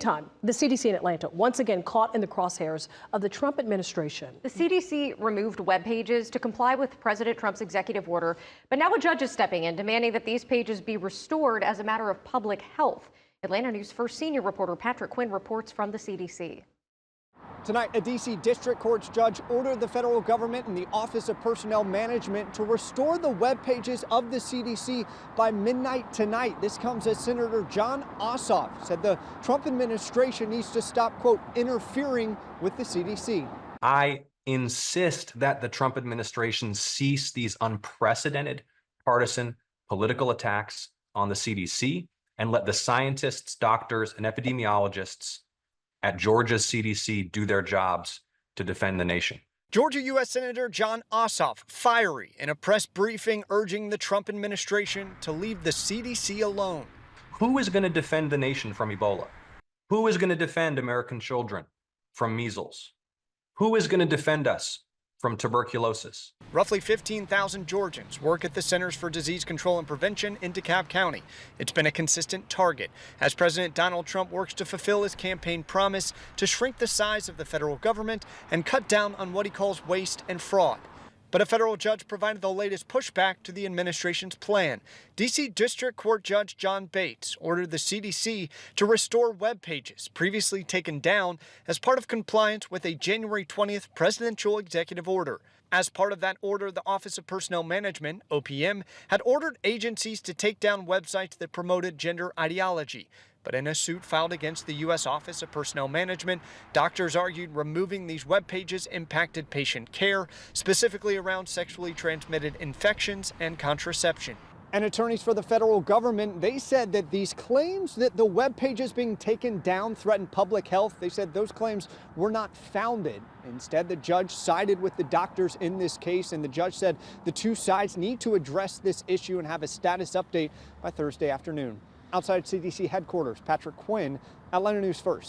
Meantime, the CDC in Atlanta once again caught in the crosshairs of the Trump administration. The CDC removed web pages to comply with President Trump's executive order, but now a judge is stepping in, demanding that these pages be restored as a matter of public health. Atlanta News First senior reporter Patrick Quinn reports from the CDC. Tonight, a D.C. District Court judge ordered the federal government and the Office of Personnel Management to restore the web pages of the CDC by midnight tonight. This comes as Senator Jon Ossoff said the Trump administration needs to stop, quote, interfering with the CDC. I insist that the Trump administration cease these unprecedented partisan political attacks on the CDC and let the scientists, doctors, and epidemiologists at Georgia's CDC do their jobs to defend the nation. Georgia U.S. Senator Jon Ossoff fiery in a press briefing urging the Trump administration to leave the CDC alone. Who is going to defend the nation from Ebola? Who is going to defend American children from measles? Who is going to defend us from tuberculosis? Roughly 15,000 Georgians work at the Centers for Disease Control and Prevention in DeKalb County. It's been a consistent target as President Donald Trump works to fulfill his campaign promise to shrink the size of the federal government and cut down on what he calls waste and fraud. But a federal judge provided the latest pushback to the administration's plan. D.C. District Court Judge John Bates ordered the CDC to restore web pages previously taken down as part of compliance with a January 20th presidential executive order. As part of that order, the Office of Personnel Management, OPM, had ordered agencies to take down websites that promoted gender ideology. But in a suit filed against the U.S. Office of Personnel Management, doctors argued removing these web pages impacted patient care, specifically around sexually transmitted infections and contraception. And attorneys for the federal government, they said that these claims that the web pages being taken down threaten public health, they said those claims were not founded. Instead, the judge sided with the doctors in this case, and the judge said the two sides need to address this issue and have a status update by Thursday afternoon. Outside CDC headquarters, Patrick Quinn, Atlanta News First.